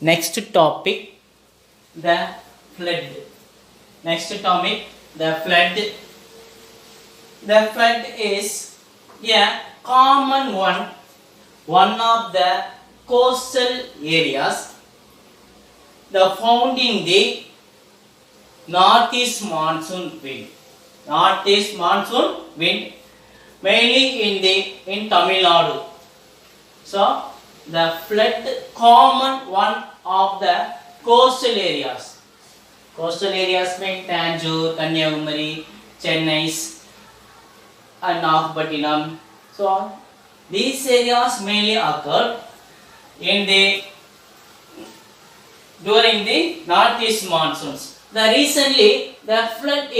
Next topic, the flood. Next topic, the flood. The flood is a common one of the coastal areas, the found in the northeast monsoon wind. Northeast monsoon wind, mainly in Tamil Nadu. So the flood common one of the coastal areas. Coastal areas mean Tanjore, Kanyakumari, Chennai, and Nagapattinam. So these areas mainly occurred during the northeast monsoons. Recently the flood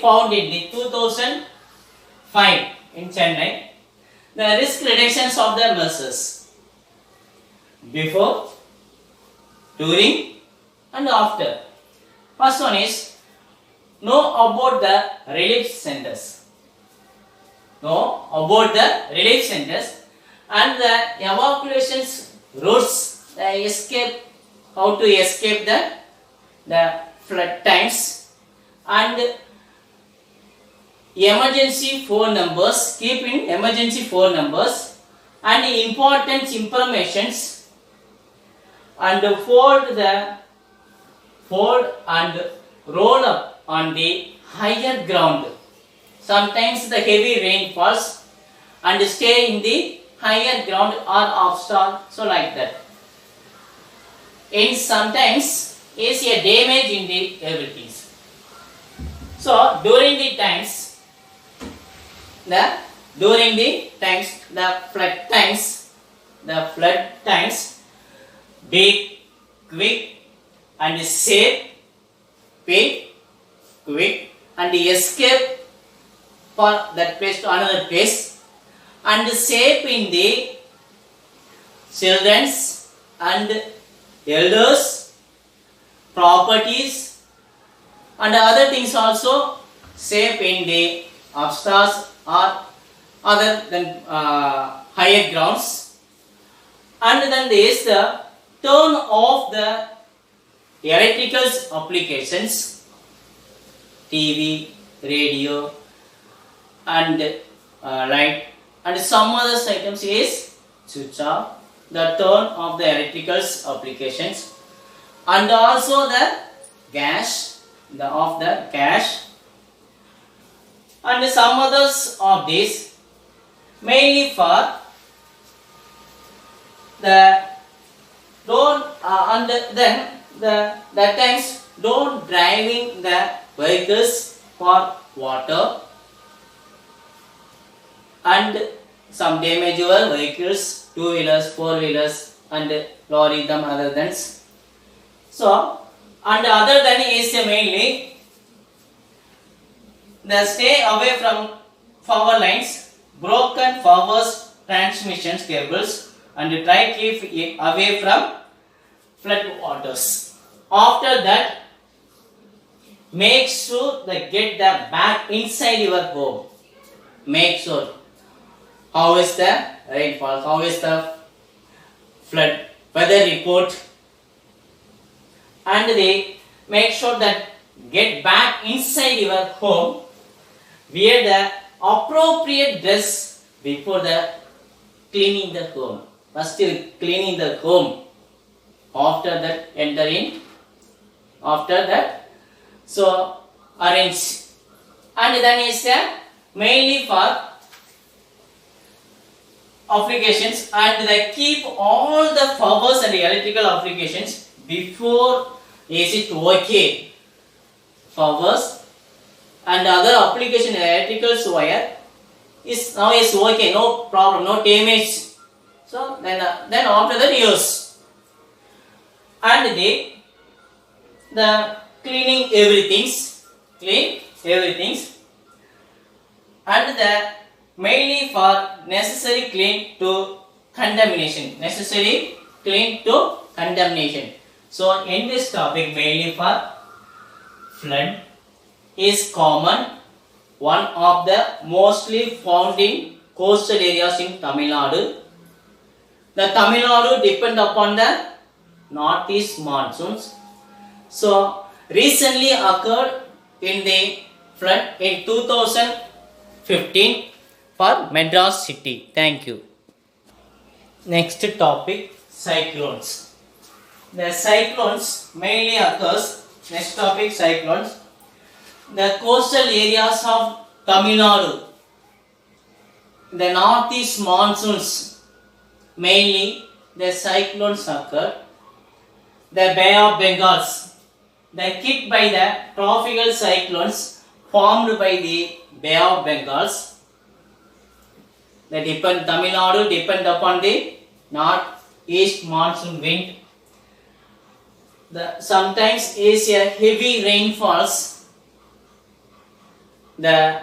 found in the 2005 in Chennai. The risk reductions of the measures before, during, and after. First one is know about the relief centers. Know about the relief centers and the evacuations routes, the escape, how to escape the flood times, and emergency phone numbers. Keep in emergency phone numbers and important informations, and fold and roll up on the higher ground. Sometimes the heavy rain falls and stay in the higher ground or upstall, so like that. And sometimes is a damage in the everything. So during the flood times, be quick and safe, be quick and escape for that place to another place, and safe in the children's and elders, properties, and other things also safe in the upstairs or other than higher grounds. And then there is the turn off the electrical applications, TV, radio, and light, and some other items is switch off, the turn of the electrical applications, and also the gas, off the gas, and some others of this, mainly for the don't and then the times don't driving the vehicles for water and some damageable vehicles, 2-wheelers, 4-wheelers, and lorry, them other than. So, and other than is mainly the stay away from power lines, broken power transmission cables, and try keep away from flood waters. After that, make sure that get the back inside your home. Make sure. How is the rainfall? How is the flood weather report? And they make sure that get back inside your home. Wear the appropriate dress before the cleaning the home. First cleaning the home. After that enter in. After that, so arrange. And then is mainly for applications, and they keep all the powers and the electrical applications before is it okay. Powers and other application electrical wire is now is okay, no problem, no damage. So then after that use, and the cleaning clean everything, and the mainly for necessary clean to contamination. So in this topic, mainly for flood is common, one of the mostly found in coastal areas in Tamil Nadu. The Tamil Nadu depend upon the northeast monsoons. So recently occurred in the flood in 2015 for Madras city. Thank you. Next topic, cyclones. The cyclones mainly occurs. Next topic, cyclones. The coastal areas of Tamil Nadu, the northeast monsoons, mainly the cyclones occur. The Bay of Bengals, the hit by the tropical cyclones formed by the Bay of Bengals. The Tamil Nadu depend upon the northeast monsoon wind. Sometimes is a heavy rainfalls. The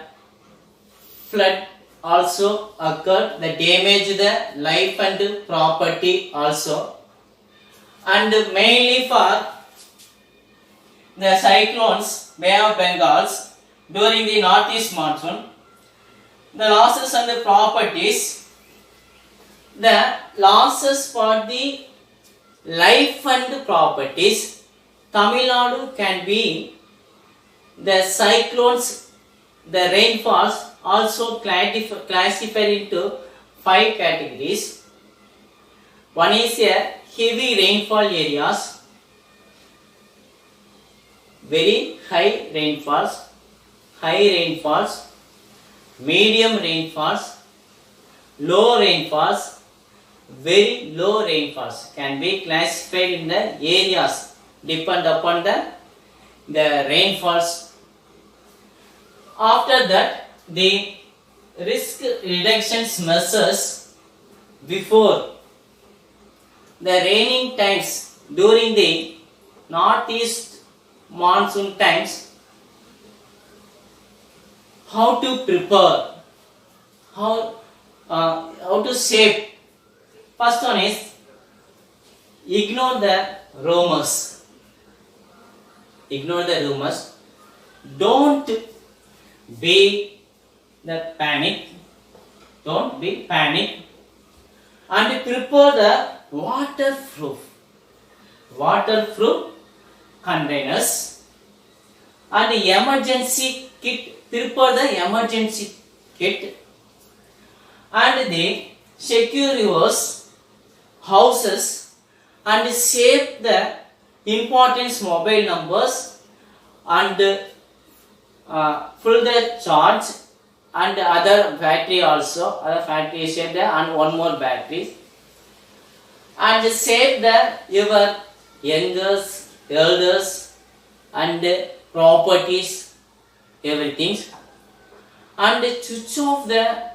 flood also occurred, the damage the life and property also, and mainly for the cyclones, Bay of Bengals during the northeast monsoon, the losses and the properties, the losses for the life and properties, Tamil Nadu can be the cyclones. The rainfalls also classified into 5 categories. One is a heavy rainfall areas, very high rainfalls, medium rainfalls, low rainfalls, very low rainfalls can be classified in the areas depend upon the rainfalls. After that, the risk reductions measures before the raining times during the northeast monsoon times, how to prepare, how to save. First one is ignore the rumors. Don't be panic, and prepare the waterproof containers and emergency kit. Prepare the emergency kit and they secure your houses and save the important mobile numbers and full the charge and other battery also, other battery save there and one more battery, and save your youngers, elders and properties, everything, and switch off the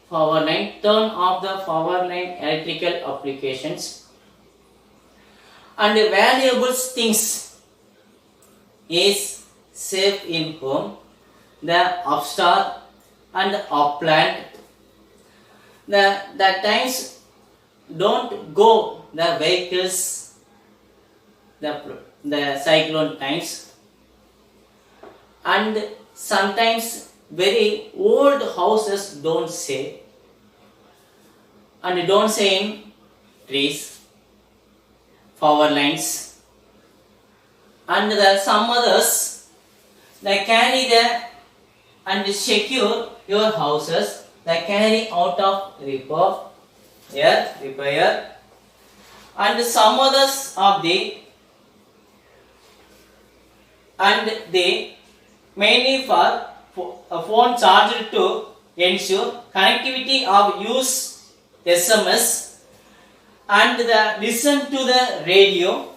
power line, turn off the power line electrical applications, and valuable things is safe in home, the upstart and upland. The times don't go the vehicles, the cyclone times, and sometimes very old houses don't stay in trees, power lines, and some others they carry and secure your houses, they carry out of repair, and some others of the mainly for a phone charger to ensure connectivity of use SMS and listen to the radio,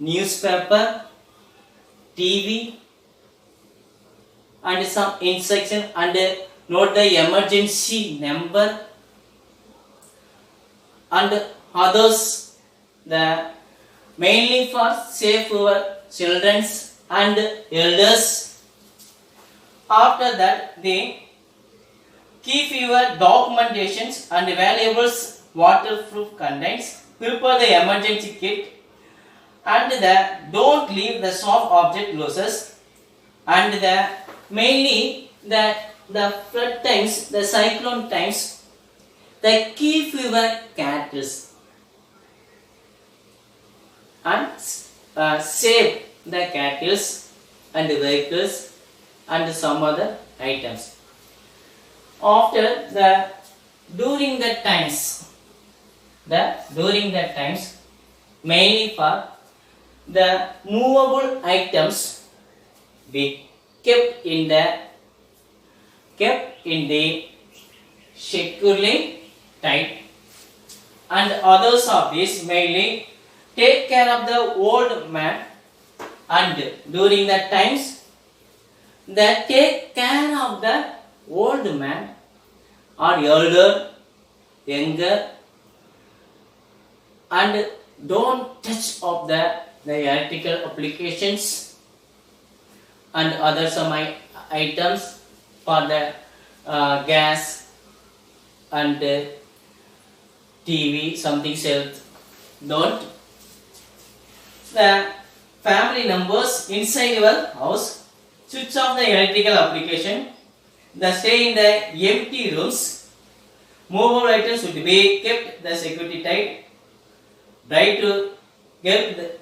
newspaper, TV, and some instruction, and note the emergency number and others, mainly for safe your children and elders. After that, they keep your documentations and valuables waterproof contents. Prepare the emergency kit and don't leave the soft object losses, and mainly the flood times, the cyclone times, the keep your cattle and save the cattle and vehicles and some other items. After during the times, mainly for the movable items be kept in the securely tight, and others of these mainly take care of the old man, and during the times that take care of the old man or elder, younger, and don't touch of the electrical applications and other some items for the gas and TV, something else. Don't. The family members inside your house, switch off the electrical application. The stay in the empty rooms. Movable items should be kept the security tight. Try to get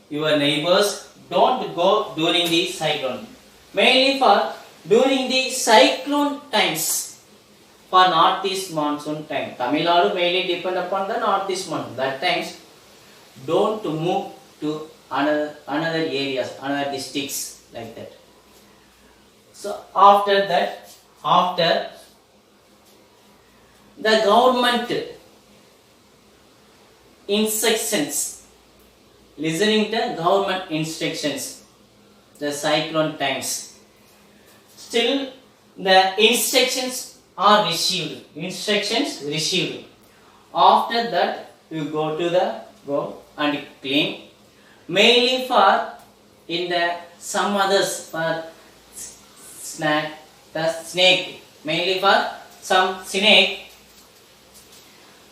your neighbors. Don't go during the cyclone. Mainly for during the cyclone times. For northeast monsoon time. Tamil Nadu mainly depend upon the northeast monsoon. That times don't move to another areas, another districts like that. So after the government instructions, listening to government instructions, the cyclone times, still the instructions are received. After that you go and clean. Mainly for in the some others for snake. Mainly for some snake.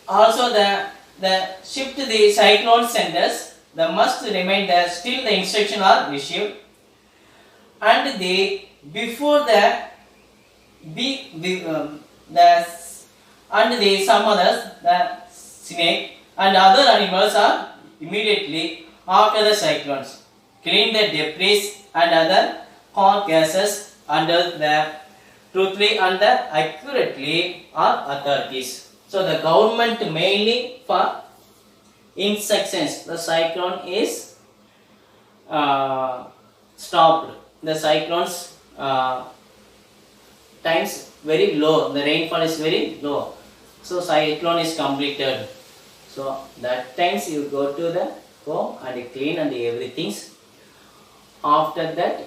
Also the shift the cyclone centers. The must remain there. Still the instruction are received, and they before the some others the snake and other animals are immediately after the cyclones clean the debris and other hot gases under the truthfully and the accurately are authorities. So the government mainly for instructions. The cyclone is stopped. The cyclones times very low. The rainfall is very low. So cyclone is completed. So that times you go to the home and clean and everything. After that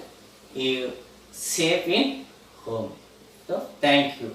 you safe in home. So thank you.